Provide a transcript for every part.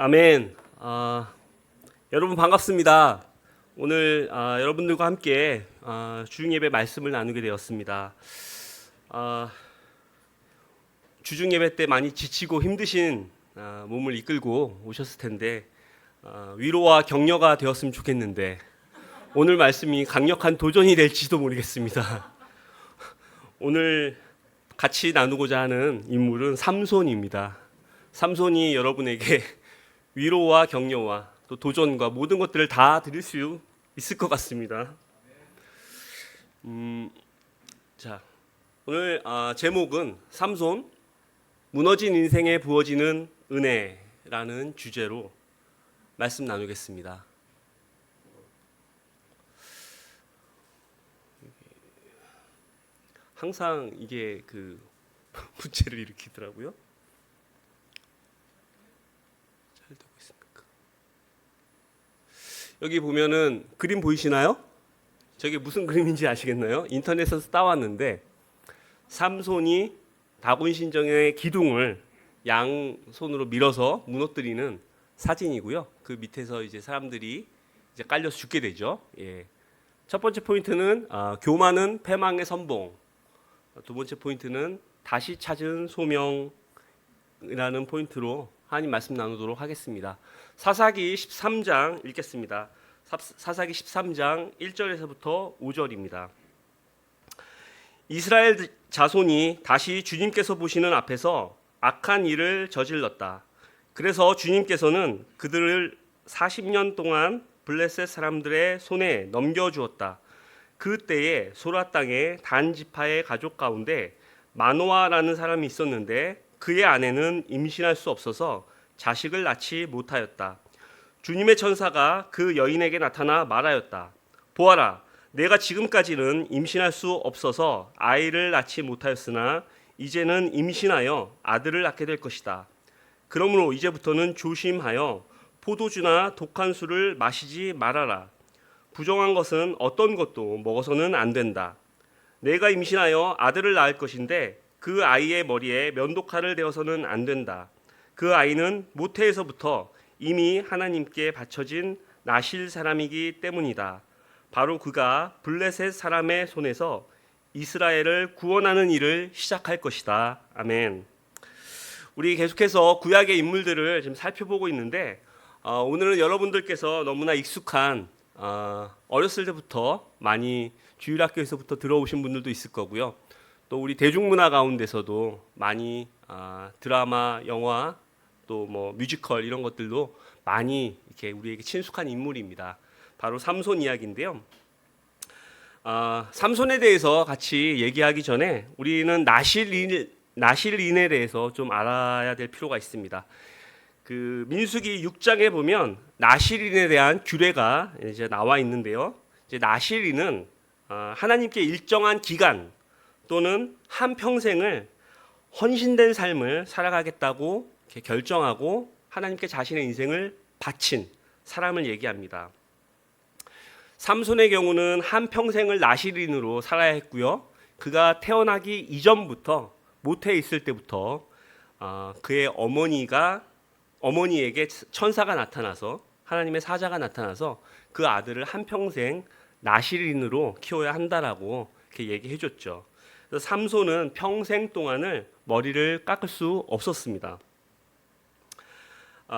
아멘. 여러분 반갑습니다. 오늘 여러분들과 함께 주중 예배 말씀을 나누게 되었습니다. 주중 예배 때 많이 지치고 힘드신 몸을 이끌고 오셨을 텐데 위로와 격려가 되었으면 좋겠는데 오늘 말씀이 강력한 도전이 될지도 모르겠습니다. 오늘 같이 나누고자 하는 인물은 삼손입니다. 삼손이 여러분에게 위로와 격려와 또 도전과 모든 것들을 다 드릴 수 있을 것 같습니다. 자, 오늘 제목은 삼손 무너진 인생에 부어지는 은혜라는 주제로 말씀 나누겠습니다. 항상 이게 문제를 일으키더라고요. 잘 되고 있습니까? 여기 보면은 그림 보이시나요? 저게 무슨 그림인지 아시겠나요? 인터넷에서 따왔는데 삼손이 다곤 신정의 기둥을 양손으로 밀어서 무너뜨리는 사진이고요. 그 밑에서 이제 사람들이 이제 깔려서 죽게 되죠. 예. 첫 번째 포인트는 교만은 패망의 선봉. 두 번째 포인트는 다시 찾은 소명이라는 포인트로 하나님 말씀 나누도록 하겠습니다. 사사기 13장 읽겠습니다. 사사기 13장 1절에서부터 5절입니다. 이스라엘 자손이 다시 주님께서 보시는 앞에서 악한 일을 저질렀다. 그래서 주님께서는 그들을 40년 동안 블레셋 사람들의 손에 넘겨주었다. 그때에 소라 땅의 단 지파의 가족 가운데 마노아라는 사람이 있었는데 그의 아내는 임신할 수 없어서 자식을 낳지 못하였다. 주님의 천사가 그 여인에게 나타나 말하였다. 보아라, 내가 지금까지는 임신할 수 없어서 아이를 낳지 못하였으나 이제는 임신하여 아들을 낳게 될 것이다. 그러므로 이제부터는 조심하여 포도주나 독한 술을 마시지 말아라. 부정한 것은 어떤 것도 먹어서는 안 된다. 내가 임신하여 아들을 낳을 것인데 그 아이의 머리에 면도칼을 대어서는 안 된다. 그 아이는 모태에서부터 이미 하나님께 바쳐진 나실 사람이기 때문이다. 바로 그가 블레셋 사람의 손에서 이스라엘을 구원하는 일을 시작할 것이다. 아멘. 우리 계속해서 구약의 인물들을 지금 살펴보고 있는데 오늘은 여러분들께서 너무나 익숙한 어렸을 때부터 많이 주일학교에서부터 들어오신 분들도 있을 거고요. 또 우리 대중문화 가운데서도 많이 드라마, 영화, 또 뭐 뮤지컬 이런 것들도 많이 이렇게 우리에게 친숙한 인물입니다. 바로 삼손 이야기인데요. 삼손에 대해서 같이 얘기하기 전에 우리는 나실인에 대해서 좀 알아야 될 필요가 있습니다. 그 민수기 6장에 보면 나실인에 대한 규례가 이제 나와 있는데요. 이제 나실인은 하나님께 일정한 기간 또는 한 평생을 헌신된 삶을 살아가겠다고 이렇게 결정하고 하나님께 자신의 인생을 바친 사람을 얘기합니다. 삼손의 경우는 한 평생을 나실인으로 살아야 했고요. 그가 태어나기 이전부터 모태에 있을 때부터 그의 어머니에게 천사가 나타나서 하나님의 사자가 나타나서 그 아들을 한평생 나실인으로 키워야 한다라고 이렇게 얘기해 줬죠. 그래서 삼손은 평생 동안을 머리를 깎을 수 없었습니다.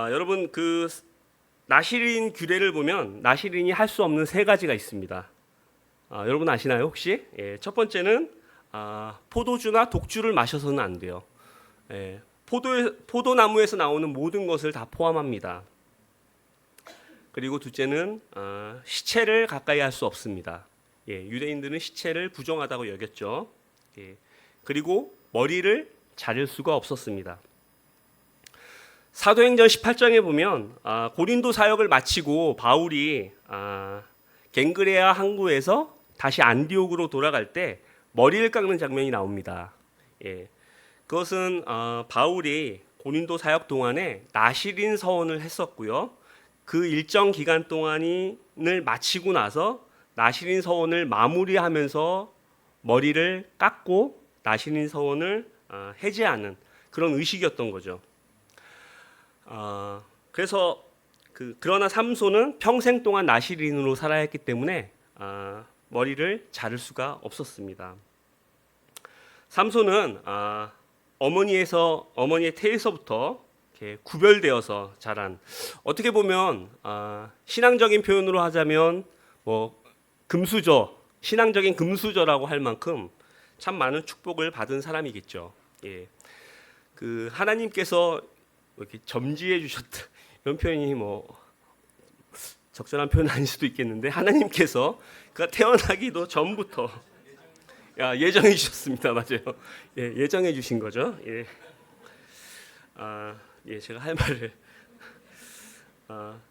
여러분 그 나실인 규례를 보면 나실인이 할 수 없는 세 가지가 있습니다. 여러분 아시나요 혹시? 예, 첫 번째는 포도주나 독주를 마셔서는 안 돼요. 예, 포도나무에서 나오는 모든 것을 다 포함합니다. 그리고 둘째는 시체를 가까이 할 수 없습니다. 예, 유대인들은 시체를 부정하다고 여겼죠. 예, 그리고 머리를 자를 수가 없었습니다. 사도행전 18장에 보면 고린도 사역을 마치고 바울이 갱그레아 항구에서 다시 안디옥으로 돌아갈 때 머리를 깎는 장면이 나옵니다. 예. 그것은 바울이 고린도 사역 동안에 나실인 서원을 했었고요. 그 일정 기간 동안을 마치고 나서 나실인 서원을 마무리하면서 머리를 깎고 나실인 서원을 해제하는 그런 의식이었던 거죠. 그래서 그러나 삼손은 평생 동안 나실인으로 살아야 했기 때문에 머리를 자를 수가 없었습니다. 삼손은 어머니의 태에서부터 이렇게 구별되어서 자란, 어떻게 보면 신앙적인 표현으로 하자면 뭐 금수저, 신앙적인 금수저라고 할 만큼 참 많은 축복을 받은 사람이겠죠. 예. 하나님께서 이렇게 점지해 주셨다, 이런 표현이 뭐 적절한 표현은 아닐 수도 있겠는데, 하나님께서 그가 태어나기도 전부터 예정해 주셨습니다. 맞아요. 예, 예정해 주신 거죠. 예. 제가 할 말을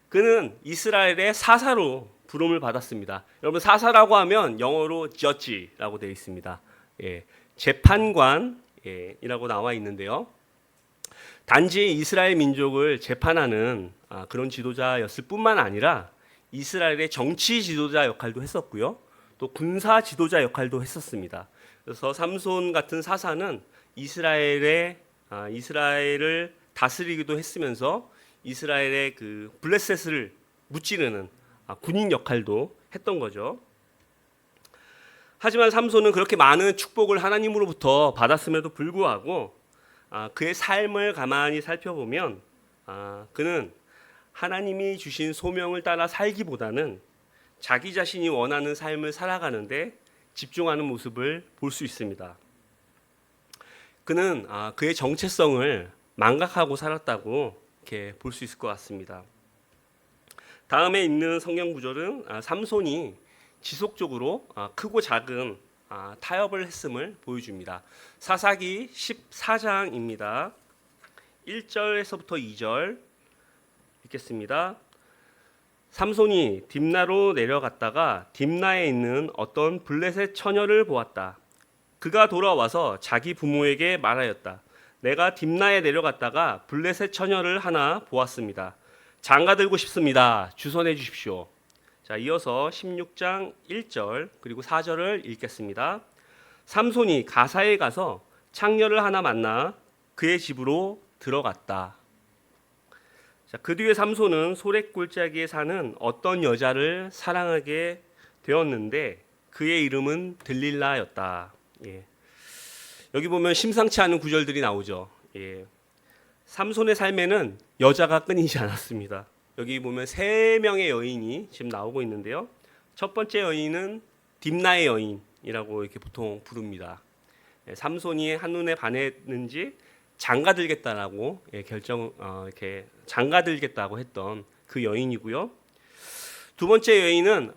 그는 이스라엘의 사사로 부름을 받았습니다. 여러분, 사사라고 하면 영어로 judge라고 되어 있습니다. 예, 재판관이라고 나와 있는데요. 단지 이스라엘 민족을 재판하는 그런 지도자였을 뿐만 아니라 이스라엘의 정치 지도자 역할도 했었고요. 또 군사 지도자 역할도 했었습니다. 그래서 삼손 같은 사사는 이스라엘을 다스리기도 했으면서 이스라엘의 블레셋을 무찌르는 군인 역할도 했던 거죠. 하지만 삼손은 그렇게 많은 축복을 하나님으로부터 받았음에도 불구하고 그의 삶을 가만히 살펴보면 그는 하나님이 주신 소명을 따라 살기보다는 자기 자신이 원하는 삶을 살아가는데 집중하는 모습을 볼 수 있습니다. 그는 그의 정체성을 망각하고 살았다고 이렇게 볼 수 있을 것 같습니다. 다음에 있는 성경 구절은 삼손이 지속적으로 크고 작은 타협을 했음을 보여줍니다. 사사기 14장입니다. 1절에서부터 2절 읽겠습니다. 삼손이 딥나로 내려갔다가 딥나에 있는 어떤 블레셋 처녀를 보았다. 그가 돌아와서 자기 부모에게 말하였다. 내가 딥나에 내려갔다가 블레셋 처녀를 하나 보았습니다. 장가 들고 싶습니다. 주선해 주십시오. 자, 이어서 16장 1절 그리고 4절을 읽겠습니다. 삼손이 가사에 가서 창녀를 하나 만나 그의 집으로 들어갔다. 자, 그 뒤에 삼손은 소랫골짜기에 사는 어떤 여자를 사랑하게 되었는데 그의 이름은 들릴라였다. 예. 여기 보면 심상치 않은 구절들이 나오죠. 예. 삼손의 삶에는 여자가 끊이지 않았습니다. 여기 보면 3명의 여인이 지금 나오고 있는데요. 첫 번째 여인은 딥나의 여인이라고 이렇게 보통 부릅니다. 예, 삼손이 한눈에 반했는지 장가들겠다라고 이렇게 장가들겠다고 했던 그 여인이고요. 두 번째 여인은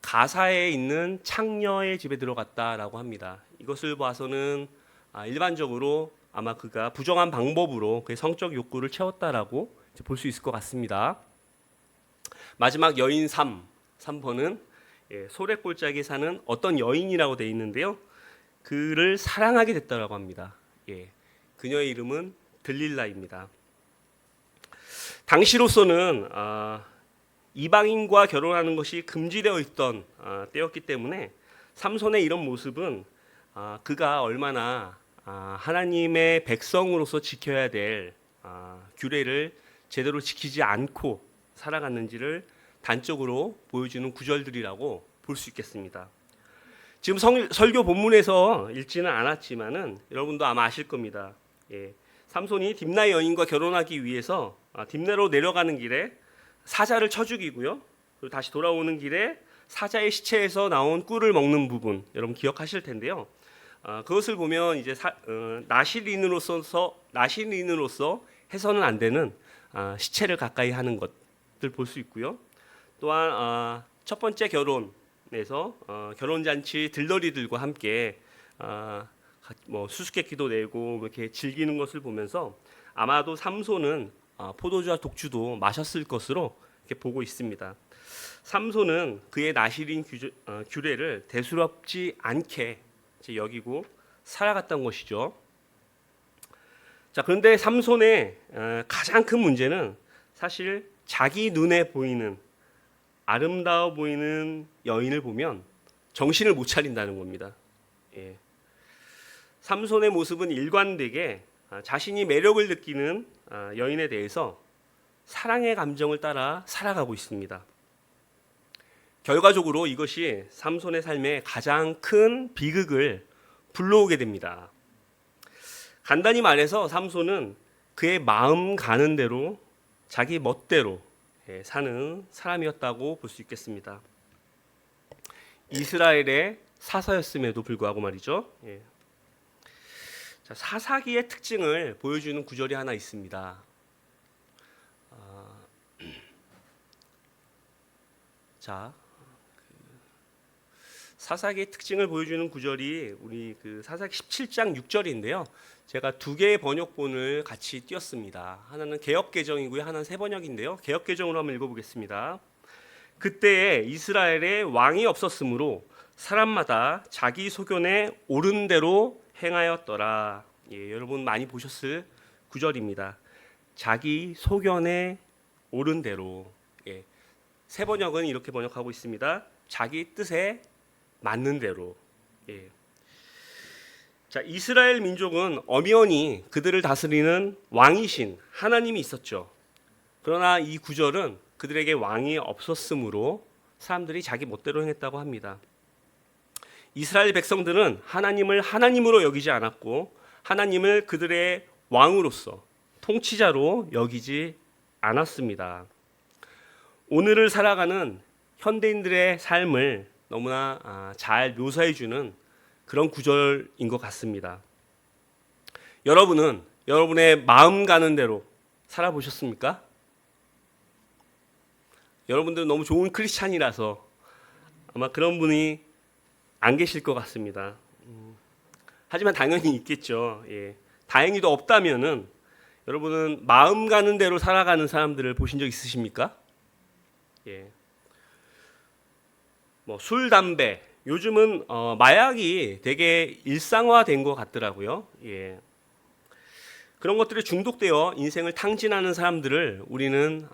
가사에 있는 창녀의 집에 들어갔다라고 합니다. 이것을 봐서는 일반적으로 아마 그가 부정한 방법으로 그의 성적 욕구를 채웠다라고 볼 수 있을 것 같습니다. 마지막 여인 3번은 소랫골짜기에 사는 어떤 여인이라고 되어 있는데요. 그를 사랑하게 됐다라고 합니다. 예, 그녀의 이름은 들릴라입니다. 당시로서는 이방인과 결혼하는 것이 금지되어 있던 때였기 때문에 삼손의 이런 모습은 그가 얼마나 하나님의 백성으로서 지켜야 될 규례를 제대로 지키지 않고 살아갔는지를 단적으로 보여주는 구절들이라고 볼 수 있겠습니다. 지금 설교 본문에서 읽지는 않았지만은 여러분도 아마 아실 겁니다. 예, 삼손이 딥나의 여인과 결혼하기 위해서 딥나로 내려가는 길에 사자를 쳐 죽이고요. 그리고 다시 돌아오는 길에 사자의 시체에서 나온 꿀을 먹는 부분, 여러분 기억하실 텐데요. 그것을 보면 이제 나실인으로서 해서는 안 되는 시체를 가까이 하는 것들 볼 수 있고요. 또한 첫 번째 결혼에서 결혼잔치 들러리들과 함께 뭐 수수께끼도 내고 이렇게 즐기는 것을 보면서 아마도 삼손은 포도주와 독주도 마셨을 것으로 이렇게 보고 있습니다. 삼손은 그의 나실인 규례를 대수롭지 않게 여기고 살아갔던 것이죠. 자, 그런데 삼손의 가장 큰 문제는 사실 자기 눈에 보이는 아름다워 보이는 여인을 보면 정신을 못 차린다는 겁니다. 예. 삼손의 모습은 일관되게 자신이 매력을 느끼는 여인에 대해서 사랑의 감정을 따라 살아가고 있습니다. 결과적으로 이것이 삼손의 삶에 가장 큰 비극을 불러오게 됩니다. 간단히 말해서 삼손은 그의 마음 가는 대로 자기 멋대로 사는 사람이었다고 볼 수 있겠습니다. 이스라엘의 사사였음에도 불구하고 말이죠. 자, 사사기의 특징을 보여주는 구절이 하나 있습니다. 사사기의 특징을 보여주는 구절이 우리 그 사사기 17장 6절인데요. 제가 두 개의 번역본을 같이 띄었습니다. 하나는 개역개정이고요. 하나는 새번역인데요. 개역개정으로 한번 읽어보겠습니다. 그때에 이스라엘에 왕이 없었으므로 사람마다 자기 소견에 옳은 대로 행하였더라. 여러분 많이 보셨을 구절입니다. 자기 소견에 옳은 대로. 새번역은 이렇게 번역하고 있습니다. 자기 뜻에 맞는 대로. 자, 이스라엘 민족은 엄연히 그들을 다스리는 왕이신 하나님이 있었죠. 그러나 이 구절은 그들에게 왕이 없었으므로 사람들이 자기 멋대로 행했다고 합니다. 이스라엘 백성들은 하나님을 하나님으로 여기지 않았고 하나님을 그들의 왕으로서 통치자로 여기지 않았습니다. 오늘을 살아가는 현대인들의 삶을 너무나 잘 묘사해주는 그런 구절인 것 같습니다. 여러분은 여러분의 마음 가는 대로 살아보셨습니까? 여러분들은 너무 좋은 크리스찬이라서 아마 그런 분이 안 계실 것 같습니다. 하지만 당연히 있겠죠. 다행히도 없다면은 여러분은 마음 가는 대로 살아가는 사람들을 보신 적 있으십니까? 술, 담배, 요즘은 마약이 되게 일상화된 것 같더라고요. 그런 것들에 중독되어 인생을 탕진하는 사람들을 우리는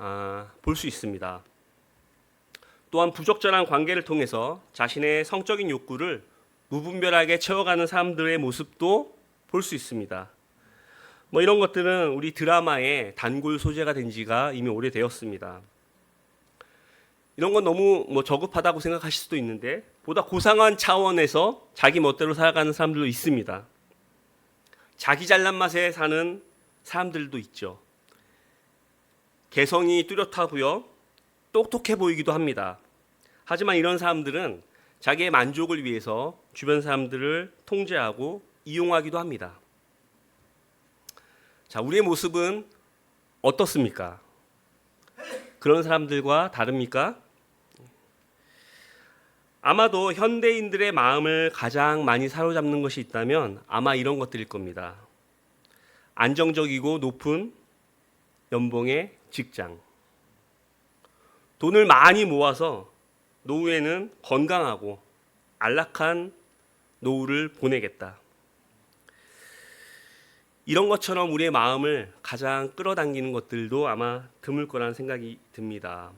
볼 수 있습니다. 또한 부적절한 관계를 통해서 자신의 성적인 욕구를 무분별하게 채워가는 사람들의 모습도 볼 수 있습니다. 이런 것들은 우리 드라마의 단골 소재가 된 지가 이미 오래되었습니다. 이런 건 너무 저급하다고 생각하실 수도 있는데 보다 고상한 차원에서 자기 멋대로 살아가는 사람들도 있습니다. 자기 잘난 맛에 사는 사람들도 있죠. 개성이 뚜렷하고요. 똑똑해 보이기도 합니다. 하지만 이런 사람들은 자기의 만족을 위해서 주변 사람들을 통제하고 이용하기도 합니다. 자, 우리의 모습은 어떻습니까? 그런 사람들과 다릅니까? 아마도 현대인들의 마음을 가장 많이 사로잡는 것이 있다면 아마 이런 것들일 겁니다. 안정적이고 높은 연봉의 직장, 돈을 많이 모아서 노후에는 건강하고 안락한 노후를 보내겠다. 이런 것처럼 우리의 마음을 가장 끌어당기는 것들도 아마 드물 거라는 생각이 듭니다.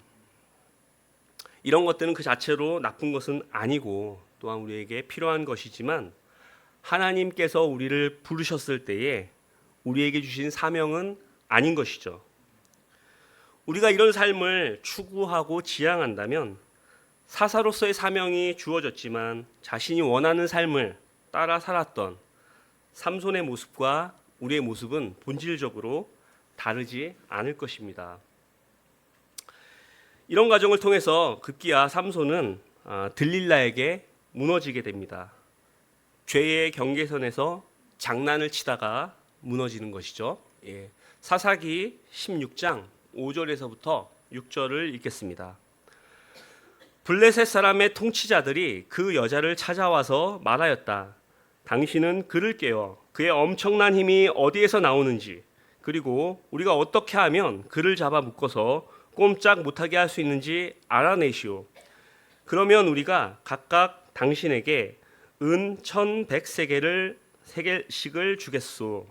이런 것들은 그 자체로 나쁜 것은 아니고 또한 우리에게 필요한 것이지만 하나님께서 우리를 부르셨을 때에 우리에게 주신 사명은 아닌 것이죠. 우리가 이런 삶을 추구하고 지향한다면 사사로서의 사명이 주어졌지만 자신이 원하는 삶을 따라 살았던 삼손의 모습과 우리의 모습은 본질적으로 다르지 않을 것입니다. 이런 과정을 통해서 급기야 삼손은 들릴라에게 무너지게 됩니다. 죄의 경계선에서 장난을 치다가 무너지는 것이죠. 사사기 16장 5절에서부터 6절을 읽겠습니다. 블레셋 사람의 통치자들이 그 여자를 찾아와서 말하였다. 당신은 그를 깨워 그의 엄청난 힘이 어디에서 나오는지 그리고 우리가 어떻게 하면 그를 잡아 묶어서 꼼짝 못하게 할 수 있는지 알아내시오. 그러면 우리가 각각 당신에게 은 1100세겔을 주겠소.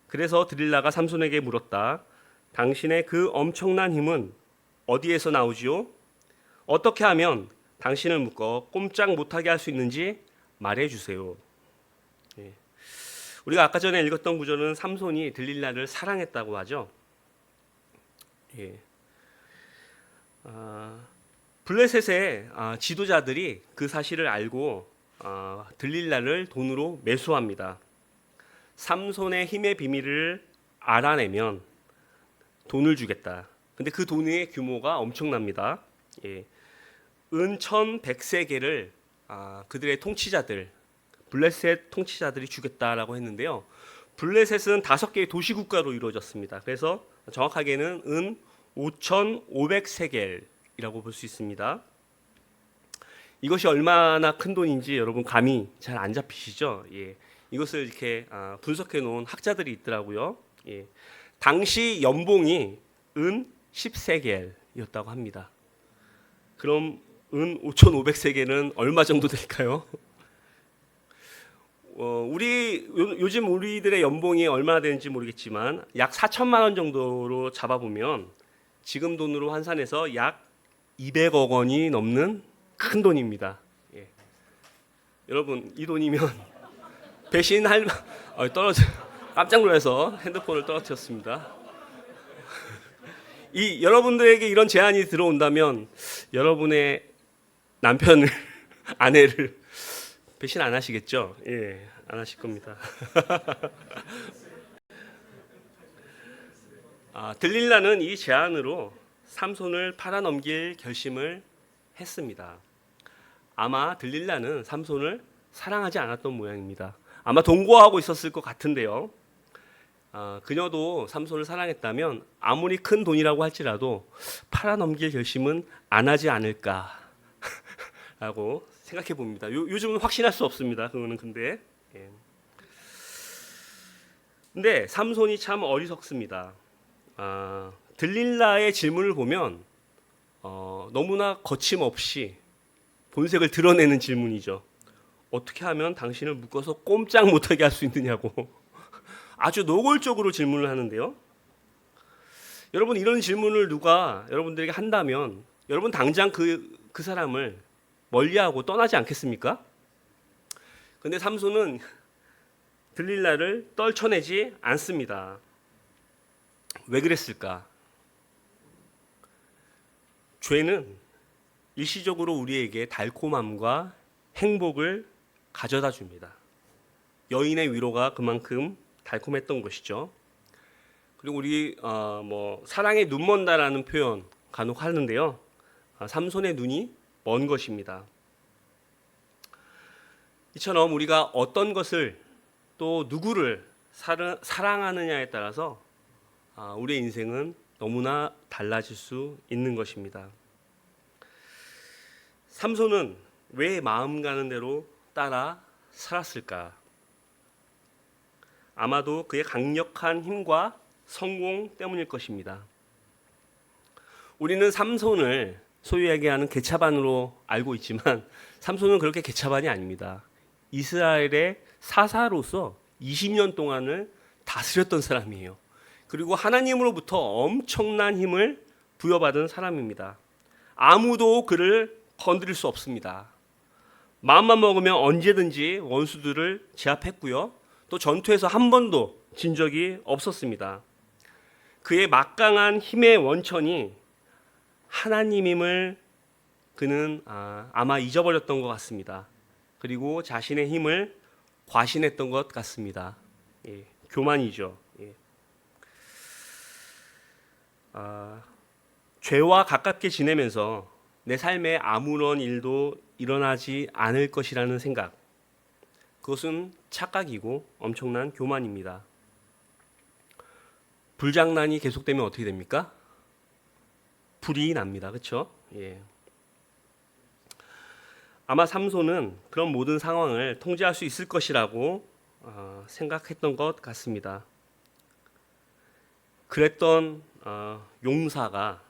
그래서 드릴라가 삼손에게 물었다. 당신의 그 엄청난 힘은 어디에서 나오지요? 어떻게 하면 당신을 묶어 꼼짝 못하게 할 수 있는지 말해주세요. 우리가 아까 전에 읽었던 구절은 삼손이 들릴라를 사랑했다고 하죠. 예. 블레셋의 지도자들이 그 사실을 알고 들릴라를 돈으로 매수합니다. 삼손의 힘의 비밀을 알아내면 돈을 주겠다. 근데 그 돈의 규모가 엄청납니다. 예. 은 1100세겔을 그들의 통치자들, 블레셋 통치자들이 주겠다라고 했는데요. 블레셋은 5개의 도시국가로 이루어졌습니다. 그래서 정확하게는 은 5500세겔이라고 볼 수 있습니다. 이것이 얼마나 큰 돈인지 여러분 감이 잘 안 잡히시죠? 예. 이것을 이렇게 분석해 놓은 학자들이 있더라고요. 예. 당시 연봉이 은 10세겔이었다고 합니다. 그럼 은 5,500세겔은 얼마 정도 될까요? 요즘 우리들의 연봉이 얼마나 되는지 모르겠지만 약 4천만 원 정도로 잡아보면 지금 돈으로 환산해서 약 200억 원이 넘는 큰 돈입니다. 예. 여러분 이 돈이면 배신할 떨어져 깜짝 놀라서 핸드폰을 떨어뜨렸습니다. 여러분들에게 이런 제안이 들어온다면 여러분의 남편을 아내를 배신 안 하시겠죠? 예, 안 하실 겁니다. 들릴라는 이 제안으로 삼손을 팔아넘길 결심을 했습니다. 아마 들릴라는 삼손을 사랑하지 않았던 모양입니다. 아마 동거하고 있었을 것 같은데요. 그녀도 삼손을 사랑했다면 아무리 큰 돈이라고 할지라도 팔아넘길 결심은 안 하지 않을까라고 생각해 봅니다. 요즘은 확신할 수 없습니다. 그거는 근데 삼손이 참 어리석습니다. 들릴라의 질문을 보면 너무나 거침없이 본색을 드러내는 질문이죠. 어떻게 하면 당신을 묶어서 꼼짝 못하게 할 수 있느냐고 아주 노골적으로 질문을 하는데요. 여러분 이런 질문을 누가 여러분들에게 한다면 여러분 당장 그 사람을 멀리하고 떠나지 않겠습니까? 근데 삼손은 들릴라를 떨쳐내지 않습니다. 왜 그랬을까? 죄는 일시적으로 우리에게 달콤함과 행복을 가져다 줍니다. 여인의 위로가 그만큼 달콤했던 것이죠. 그리고 우리 사랑에 눈 먼다라는 표현 간혹 하는데요. 삼손의 눈이 먼 것입니다. 이처럼 우리가 어떤 것을 또 누구를 사랑하느냐에 따라서 우리의 인생은 너무나 달라질 수 있는 것입니다. 삼손은 왜 마음 가는 대로 따라 살았을까? 아마도 그의 강력한 힘과 성공 때문일 것입니다. 우리는 삼손을 소위 얘기하는 개차반으로 알고 있지만 삼손은 그렇게 개차반이 아닙니다. 이스라엘의 사사로서 20년 동안을 다스렸던 사람이에요. 그리고 하나님으로부터 엄청난 힘을 부여받은 사람입니다. 아무도 그를 건드릴 수 없습니다. 마음만 먹으면 언제든지 원수들을 제압했고요. 또 전투에서 한 번도 진 적이 없었습니다. 그의 막강한 힘의 원천이 하나님임을 그는 아마 잊어버렸던 것 같습니다. 그리고 자신의 힘을 과신했던 것 같습니다. 예, 교만이죠. 예. 죄와 가깝게 지내면서 내 삶에 아무런 일도 일어나지 않을 것이라는 생각, 그것은 착각이고 엄청난 교만입니다. 불장난이 계속되면 어떻게 됩니까? 불이 납니다. 그렇죠? 예. 아마 삼손은 그런 모든 상황을 통제할 수 있을 것이라고 생각했던 것 같습니다. 그랬던 용사가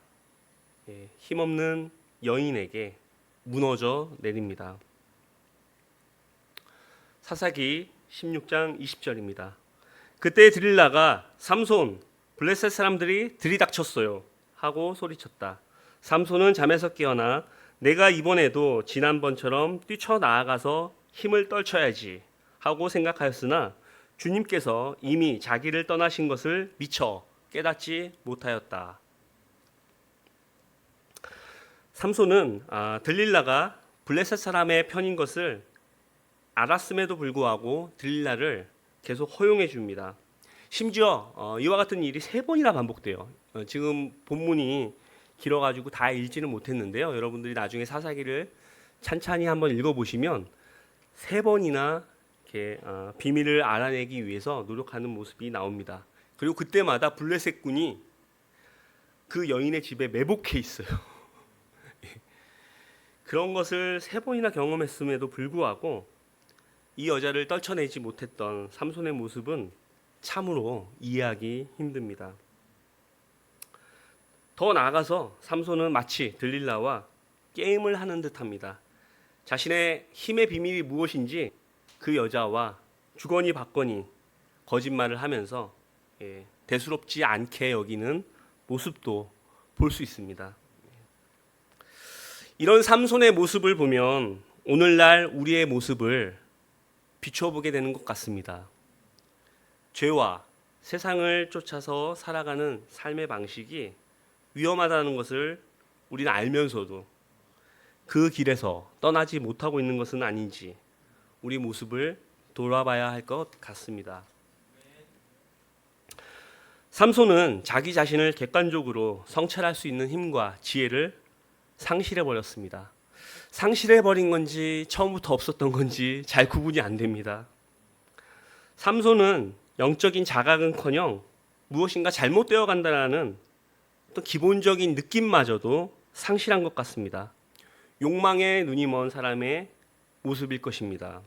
힘없는 여인에게 무너져 내립니다. 사사기 16장 20절입니다. 그때 들릴라가 삼손, 블레셋 사람들이 들이닥쳤어요 하고 소리쳤다. 삼손은 잠에서 깨어나 내가 이번에도 지난번처럼 뛰쳐나아가서 힘을 떨쳐야지 하고 생각하였으나 주님께서 이미 자기를 떠나신 것을 미처 깨닫지 못하였다. 삼손은 들릴라가 블레셋 사람의 편인 것을 알았음에도 불구하고 들릴라를 계속 허용해 줍니다. 심지어 이와 같은 일이 3번이나 반복돼요. 지금 본문이 길어가지고 다 읽지는 못했는데요. 여러분들이 나중에 사사기를 찬찬히 한번 읽어보시면 3번이나 이렇게 비밀을 알아내기 위해서 노력하는 모습이 나옵니다. 그리고 그때마다 블레셋 군이 그 여인의 집에 매복해 있어요. 그런 것을 3번이나 경험했음에도 불구하고 이 여자를 떨쳐내지 못했던 삼손의 모습은 참으로 이해하기 힘듭니다. 더 나아가서 삼손은 마치 들릴라와 게임을 하는 듯합니다. 자신의 힘의 비밀이 무엇인지 그 여자와 주거니 받거니 거짓말을 하면서 대수롭지 않게 여기는 모습도 볼 수 있습니다. 이런 삼손의 모습을 보면 오늘날 우리의 모습을 비춰보게 되는 것 같습니다. 죄와 세상을 쫓아서 살아가는 삶의 방식이 위험하다는 것을 우리는 알면서도 그 길에서 떠나지 못하고 있는 것은 아닌지 우리 모습을 돌아봐야 할 것 같습니다. 삼손은 자기 자신을 객관적으로 성찰할 수 있는 힘과 지혜를 상실해 버렸습니다. 상실해 버린 건지 처음부터 없었던 건지 잘 구분이 안 됩니다. 삼손은 영적인 자각은커녕 무엇인가 잘못되어 간다는 어떤 기본적인 느낌마저도 상실한 것 같습니다. 욕망에 눈이 먼 사람의 모습일 것입니다.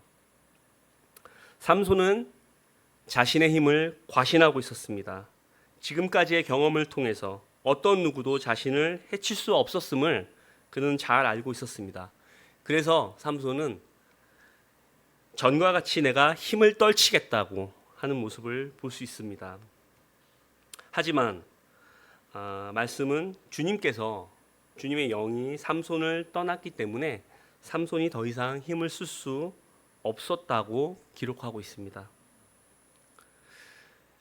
삼손은 자신의 힘을 과신하고 있었습니다. 지금까지의 경험을 통해서 어떤 누구도 자신을 해칠 수 없었음을 그는 잘 알고 있었습니다. 그래서 삼손은 전과 같이 내가 힘을 떨치겠다고 하는 모습을 볼 수 있습니다. 하지만 말씀은 주님의 영이 삼손을 떠났기 때문에 삼손이 더 이상 힘을 쓸 수 없었다고 기록하고 있습니다.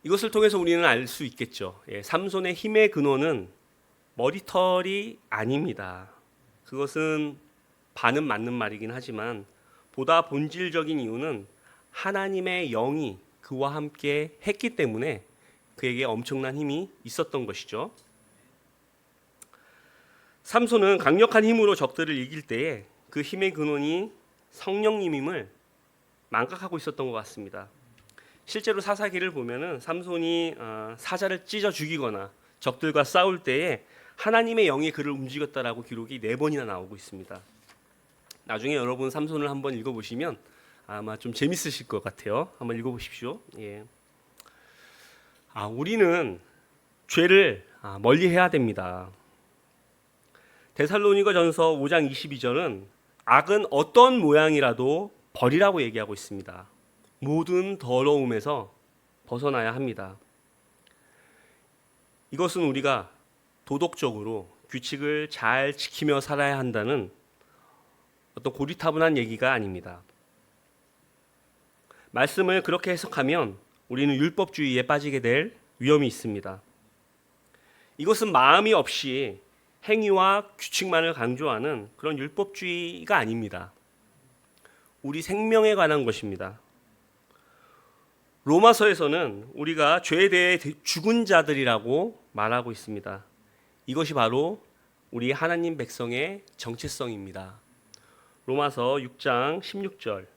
이것을 통해서 우리는 알 수 있겠죠. 삼손의 힘의 근원은 머리털이 아닙니다. 그것은 반은 맞는 말이긴 하지만 보다 본질적인 이유는 하나님의 영이 그와 함께 했기 때문에 그에게 엄청난 힘이 있었던 것이죠. 삼손은 강력한 힘으로 적들을 이길 때에 그 힘의 근원이 성령님임을 망각하고 있었던 것 같습니다. 실제로 사사기를 보면은 삼손이 사자를 찢어 죽이거나 적들과 싸울 때에 하나님의 영이 그를 움직였다라고 기록이 4번이나 나오고 있습니다. 나중에 여러분 삼손을 한번 읽어보시면 아마 좀 재밌으실 것 같아요. 한번 읽어보십시오. 우리는 죄를 멀리해야 됩니다. 데살로니가전서 5장 22절은 악은 어떤 모양이라도 버리라고 얘기하고 있습니다. 모든 더러움에서 벗어나야 합니다. 이것은 우리가 도덕적으로 규칙을 잘 지키며 살아야 한다는 어떤 고리타분한 얘기가 아닙니다. 말씀을 그렇게 해석하면 우리는 율법주의에 빠지게 될 위험이 있습니다. 이것은 마음이 없이 행위와 규칙만을 강조하는 그런 율법주의가 아닙니다. 우리 생명에 관한 것입니다. 로마서에서는 우리가 죄에 대해 죽은 자들이라고 말하고 있습니다. 이것이 바로 우리 하나님 백성의 정체성입니다. 로마서 6장 16절.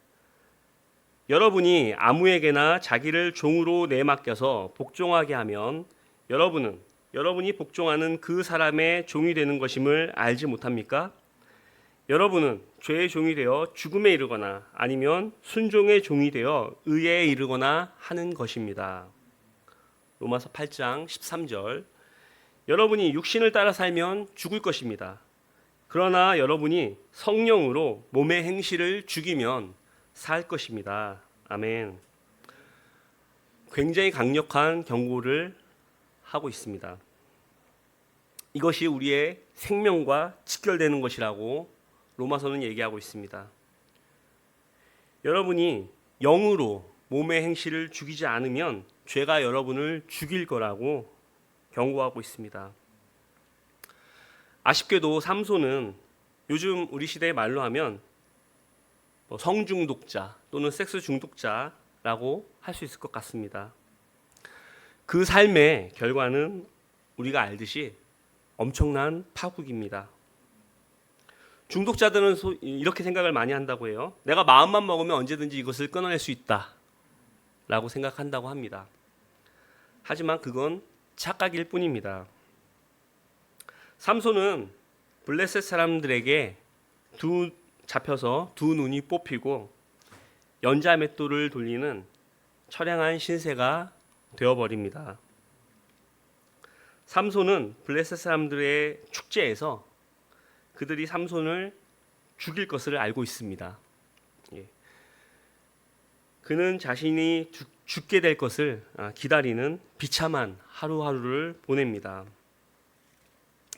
여러분이 아무에게나 자기를 종으로 내맡겨서 복종하게 하면 여러분이 복종하는 그 사람의 종이 되는 것임을 알지 못합니까? 여러분은 죄의 종이 되어 죽음에 이르거나 아니면 순종의 종이 되어 의에 이르거나 하는 것입니다. 로마서 8장 13절. 여러분이 육신을 따라 살면 죽을 것입니다. 그러나 여러분이 성령으로 몸의 행실을 죽이면 살 것입니다. 아멘. 굉장히 강력한 경고를 하고 있습니다. 이것이 우리의 생명과 직결되는 것이라고 로마서는 얘기하고 있습니다. 여러분이 영으로 몸의 행실을 죽이지 않으면 죄가 여러분을 죽일 거라고 경고하고 있습니다. 아쉽게도 삼손은 요즘 우리 시대의 말로 하면 성중독자 또는 섹스 중독자라고 할 수 있을 것 같습니다. 그 삶의 결과는 우리가 알듯이 엄청난 파국입니다. 중독자들은 이렇게 생각을 많이 한다고 해요. 내가 마음만 먹으면 언제든지 이것을 끊어낼 수 있다 라고 생각한다고 합니다. 하지만 그건 착각일 뿐입니다. 삼손은 블레셋 사람들에게 잡혀서 두 눈이 뽑히고 연자맷돌을 돌리는 처량한 신세가 되어버립니다. 삼손은 블레셋 사람들의 축제에서 그들이 삼손을 죽일 것을 알고 있습니다. 그는 자신이 죽게 될 것을 기다리는 비참한 하루하루를 보냅니다.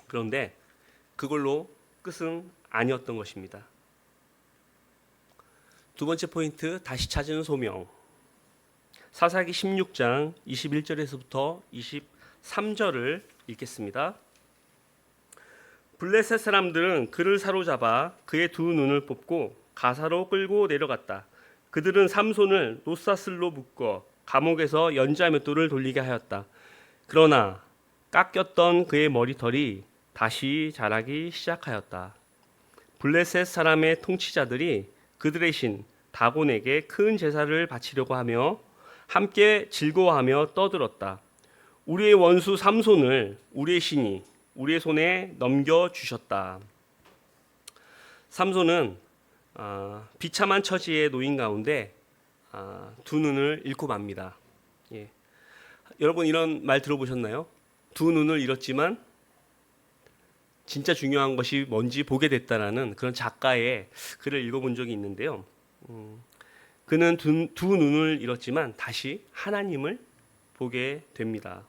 그런데 그걸로 끝은 아니었던 것입니다. 두 번째 포인트, 다시 찾은 소명. 사사기 16장 21절에서부터 23절을 읽겠습니다. 블레셋 사람들은 그를 사로잡아 그의 두 눈을 뽑고 가사로 끌고 내려갔다. 그들은 삼손을 노사슬로 묶어 감옥에서 연자맷돌을 돌리게 하였다. 그러나 깎였던 그의 머리털이 다시 자라기 시작하였다. 블레셋 사람의 통치자들이 그들의 신 다곤에게 큰 제사를 바치려고 하며 함께 즐거워하며 떠들었다. 우리의 원수 삼손을 우리의 신이 우리의 손에 넘겨주셨다. 삼손은 비참한 처지에 놓인 가운데 두 눈을 잃고 맙니다. 여러분 이런 말 들어보셨나요? 두 눈을 잃었지만 진짜 중요한 것이 뭔지 보게 됐다라는 그런 작가의 글을 읽어본 적이 있는데요. 그는 두 눈을 잃었지만 다시 하나님을 보게 됩니다.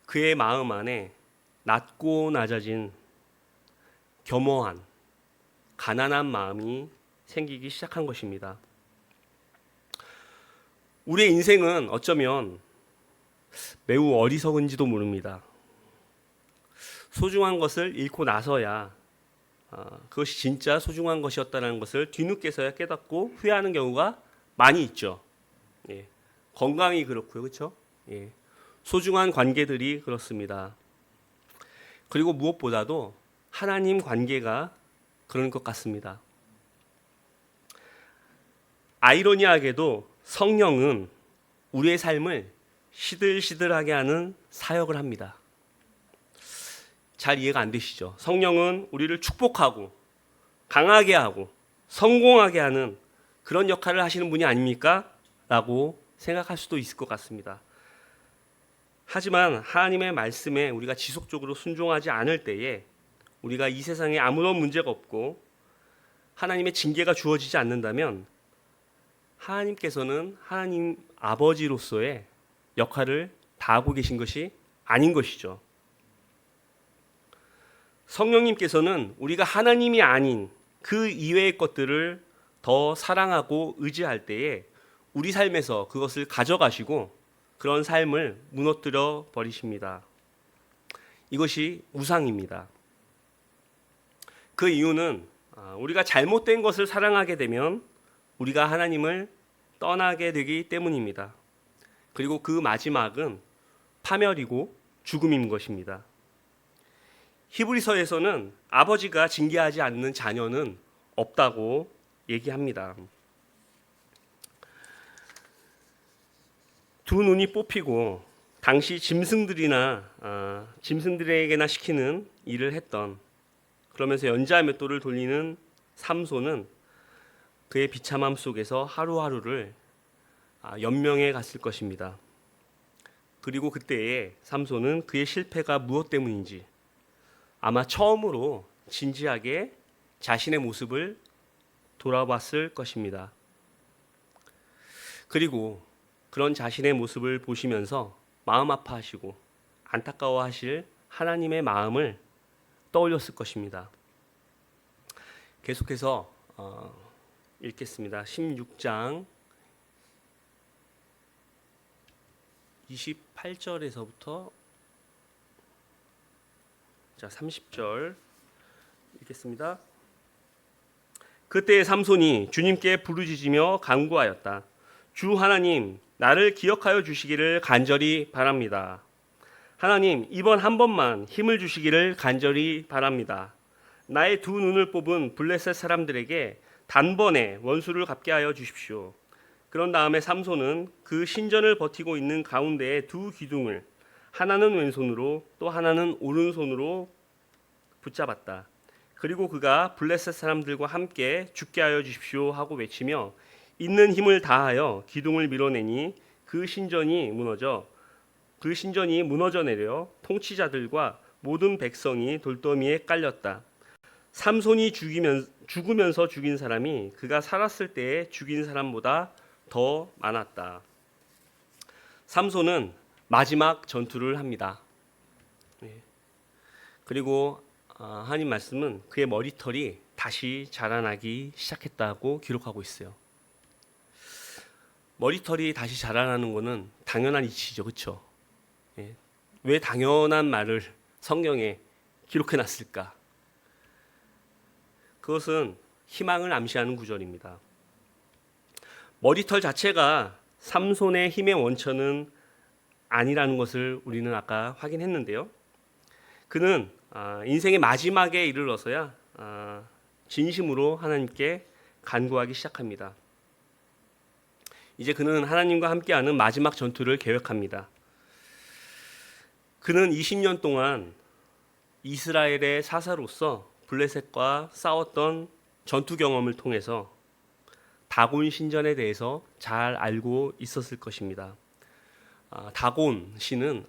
그의 마음 안에 낮고 낮아진 겸허한 가난한 마음이 생기기 시작한 것입니다. 우리의 인생은 어쩌면 매우 어리석은지도 모릅니다. 소중한 것을 잃고 나서야 그것이 진짜 소중한 것이었다는 것을 뒤늦게서야 깨닫고 후회하는 경우가 많이 있죠. 건강이 그렇고요, 그렇죠? 소중한 관계들이 그렇습니다. 그리고 무엇보다도 하나님 관계가 그런 것 같습니다. 아이러니하게도 성령은 우리의 삶을 시들시들하게 하는 사역을 합니다. 잘 이해가 안 되시죠? 성령은 우리를 축복하고 강하게 하고 성공하게 하는 그런 역할을 하시는 분이 아닙니까? 라고 생각할 수도 있을 것 같습니다. 하지만 하나님의 말씀에 우리가 지속적으로 순종하지 않을 때에 우리가 이 세상에 아무런 문제가 없고 하나님의 징계가 주어지지 않는다면 하나님께서는 하나님 아버지로서의 역할을 다하고 계신 것이 아닌 것이죠. 성령님께서는 우리가 하나님이 아닌 그 이외의 것들을 더 사랑하고 의지할 때에 우리 삶에서 그것을 가져가시고 그런 삶을 무너뜨려 버리십니다. 이것이 우상입니다. 그 이유는 우리가 잘못된 것을 사랑하게 되면 우리가 하나님을 떠나게 되기 때문입니다. 그리고 그 마지막은 파멸이고 죽음인 것입니다. 히브리서에서는 아버지가 징계하지 않는 자녀는 없다고 얘기합니다. 두 눈이 뽑히고 당시 짐승들에게나 시키는 일을 했던, 그러면서 연자맷돌을 돌리는 삼손은 그의 비참함 속에서 하루하루를 연명해 갔을 것입니다. 그리고 그때에 삼손은 그의 실패가 무엇 때문인지 아마 처음으로 진지하게 자신의 모습을 돌아봤을 것입니다. 그리고 그런 자신의 모습을 보시면서 마음 아파하시고 안타까워하실 하나님의 마음을 떠올렸을 것입니다. 계속해서 읽겠습니다. 16장 28절에서부터 30절 읽겠습니다. 그때 삼손이 주님께 부르짖으며 간구하였다. 주 하나님, 나를 기억하여 주시기를 간절히 바랍니다. 하나님, 이번 한 번만 힘을 주시기를 간절히 바랍니다. 나의 두 눈을 뽑은 블레셋 사람들에게 단번에 원수를 갚게 하여 주십시오. 그런 다음에 삼손은 그 신전을 버티고 있는 가운데의 두 기둥을 하나는 왼손으로 또 하나는 오른손으로 붙잡았다. 그리고 그가 블레셋 사람들과 함께 죽게 하여 주십시오 하고 외치며 있는 힘을 다하여 기둥을 밀어내니 그 신전이 무너져 내려 통치자들과 모든 백성이 돌더미에 깔렸다. 삼손이 죽으면서 죽인 사람이 그가 살았을 때에 죽인 사람보다 더 많았다. 삼손은 마지막 전투를 합니다. 그리고 하나님 말씀은 그의 머리털이 다시 자라나기 시작했다고 기록하고 있어요. 머리털이 다시 자라나는 것은 당연한 이치죠, 그렇죠? 왜 당연한 말을 성경에 기록해 놨을까? 그것은 희망을 암시하는 구절입니다. 머리털 자체가 삼손의 힘의 원천은 아니라는 것을 우리는 아까 확인했는데요. 그는 인생의 마지막에 이르러서야 진심으로 하나님께 간구하기 시작합니다. 이제 그는 하나님과 함께하는 마지막 전투를 계획합니다. 그는 20년 동안 이스라엘의 사사로서 블레셋과 싸웠던 전투 경험을 통해서 다곤 신전에 대해서 잘 알고 있었을 것입니다. 다곤 신은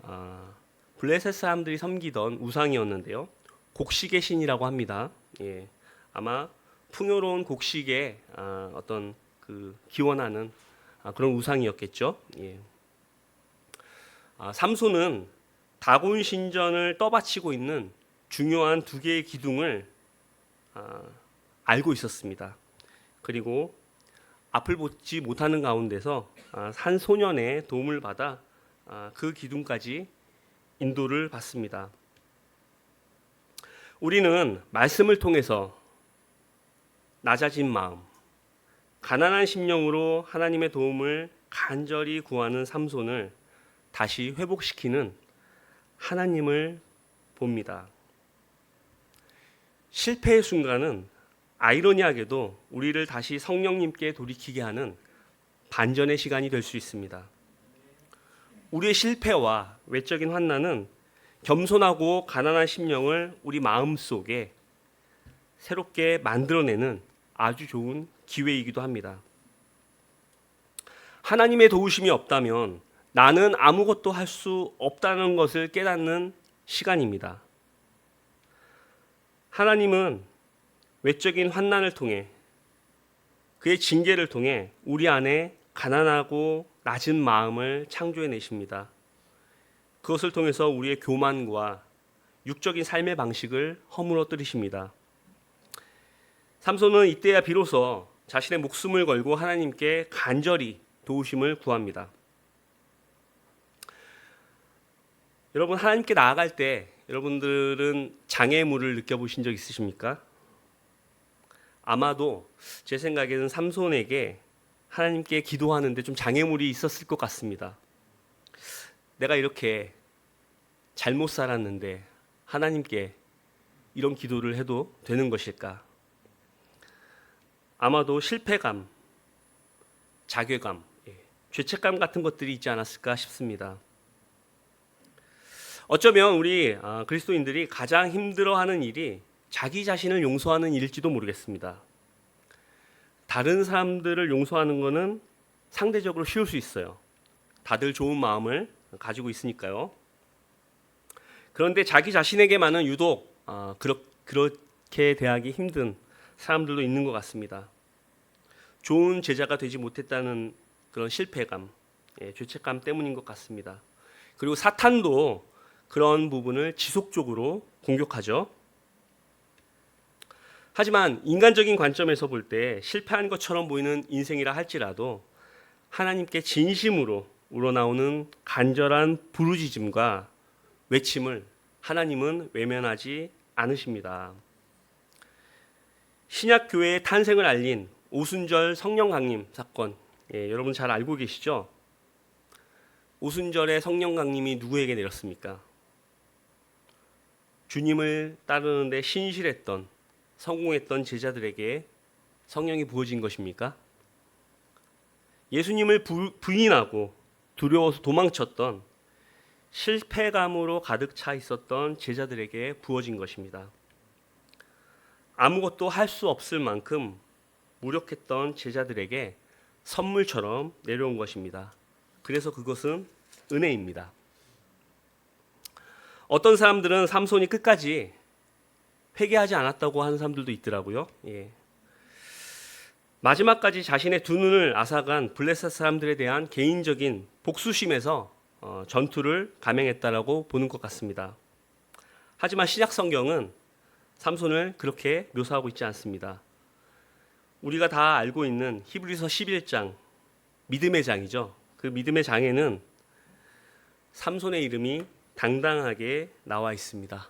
블레셋 사람들이 섬기던 우상이었는데요. 곡식의 신이라고 합니다. 아마 풍요로운 곡식에 어떤 기원하는 그런 우상이었겠죠. 삼손은 다곤 신전을 떠받치고 있는 중요한 두 개의 기둥을 알고 있었습니다. 그리고 앞을 보지 못하는 가운데서 한 소년의 도움을 받아 그 기둥까지 인도를 받습니다. 우리는 말씀을 통해서 낮아진 마음, 가난한 심령으로 하나님의 도움을 간절히 구하는 삼손을 다시 회복시키는 하나님을 봅니다. 실패의 순간은 아이러니하게도 우리를 다시 성령님께 돌이키게 하는 반전의 시간이 될 수 있습니다. 우리의 실패와 외적인 환난은 겸손하고 가난한 심령을 우리 마음속에 새롭게 만들어내는 아주 좋은 기회이기도 합니다. 하나님의 도우심이 없다면 나는 아무것도 할 수 없다는 것을 깨닫는 시간입니다. 하나님은 외적인 환난을 통해 그의 징계를 통해 우리 안에 가난하고 낮은 마음을 창조해 내십니다. 그것을 통해서 우리의 교만과 육적인 삶의 방식을 허물어뜨리십니다. 삼손은 이때야 비로소 자신의 목숨을 걸고 하나님께 간절히 도우심을 구합니다. 여러분, 하나님께 나아갈 때 여러분들은 장애물을 느껴보신 적 있으십니까? 아마도 제 생각에는 삼손에게 하나님께 기도하는데 좀 장애물이 있었을 것 같습니다. 내가 이렇게 잘못 살았는데 하나님께 이런 기도를 해도 되는 것일까? 아마도 실패감, 자괴감, 죄책감 같은 것들이 있지 않았을까 싶습니다. 어쩌면 우리 그리스도인들이 가장 힘들어하는 일이 자기 자신을 용서하는 일일지도 모르겠습니다. 다른 사람들을 용서하는 것은 상대적으로 쉬울 수 있어요. 다들 좋은 마음을 가지고 있으니까요. 그런데 자기 자신에게만은 유독 그렇게 대하기 힘든 사람들도 있는 것 같습니다. 좋은 제자가 되지 못했다는 그런 실패감, 죄책감 때문인 것 같습니다. 그리고 사탄도 그런 부분을 지속적으로 공격하죠. 하지만 인간적인 관점에서 볼 때 실패한 것처럼 보이는 인생이라 할지라도 하나님께 진심으로 우러나오는 간절한 부르짖음과 외침을 하나님은 외면하지 않으십니다. 신약 교회의 탄생을 알린 오순절 성령 강림 사건, 여러분 잘 알고 계시죠? 오순절의 성령 강림이 누구에게 내렸습니까? 주님을 따르는데 신실했던, 성공했던 제자들에게 성령이 부어진 것입니까? 예수님을 부인하고 두려워서 도망쳤던, 실패감으로 가득 차 있었던 제자들에게 부어진 것입니다. 아무것도 할 수 없을 만큼 무력했던 제자들에게 선물처럼 내려온 것입니다. 그래서 그것은 은혜입니다. 어떤 사람들은 삼손이 끝까지 회개하지 않았다고 하는 사람들도 있더라고요. 마지막까지 자신의 두 눈을 앗아간 블레셋 사람들에 대한 개인적인 복수심에서 전투를 감행했다라고 보는 것 같습니다. 하지만 신약 성경은 삼손을 그렇게 묘사하고 있지 않습니다. 우리가 다 알고 있는 히브리서 11장, 믿음의 장이죠. 그 믿음의 장에는 삼손의 이름이 당당하게 나와 있습니다.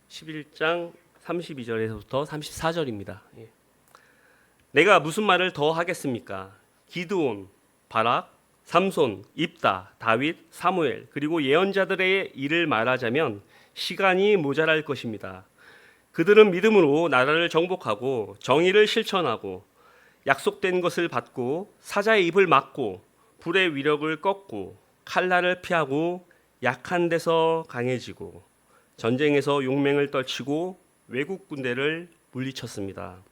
11장 32절에서부터 34절입니다. 내가 무슨 말을 더 하겠습니까? 기드온, 바락, 삼손, 입다, 다윗, 사무엘, 그리고 예언자들의 일을 말하자면 시간이 모자랄 것입니다. 그들은 믿음으로 나라를 정복하고 정의를 실천하고 약속된 것을 받고 사자의 입을 막고 불의 위력을 꺾고 칼날을 피하고 약한 데서 강해지고 전쟁에서 용맹을 떨치고 외국 군대를 물리쳤습니다.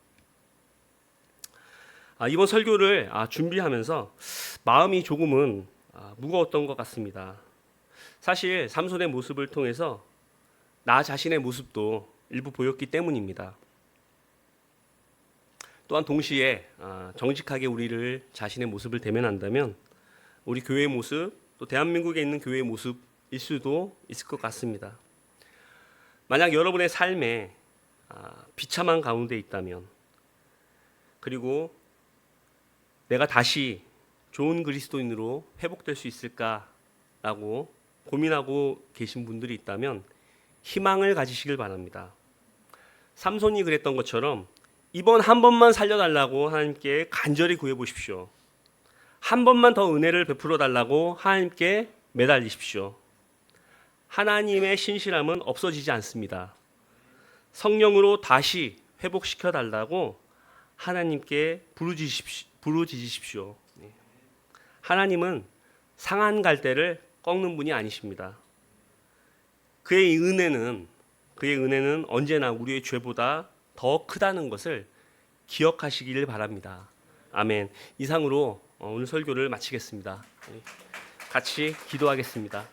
이번 설교를 준비하면서 마음이 조금은 무거웠던 것 같습니다. 사실 삼손의 모습을 통해서 나 자신의 모습도 일부 보였기 때문입니다. 또한 동시에 정직하게 우리를 자신의 모습을 대면한다면 우리 교회의 모습, 또 대한민국에 있는 교회의 모습일 수도 있을 것 같습니다. 만약 여러분의 삶에 비참한 가운데 있다면, 그리고 내가 다시 좋은 그리스도인으로 회복될 수 있을까라고 고민하고 계신 분들이 있다면 희망을 가지시길 바랍니다. 삼손이 그랬던 것처럼 이번 한 번만 살려달라고 하나님께 간절히 구해보십시오. 한 번만 더 은혜를 베풀어 달라고 하나님께 매달리십시오. 하나님의 신실함은 없어지지 않습니다. 성령으로 다시 회복시켜 달라고 하나님께 부르짖으십시오. 하나님은 상한 갈대를 꺾는 분이 아니십니다. 그의 은혜는 언제나 우리의 죄보다 더 크다는 것을 기억하시기를 바랍니다. 아멘. 이상으로 오늘 설교를 마치겠습니다. 같이 기도하겠습니다.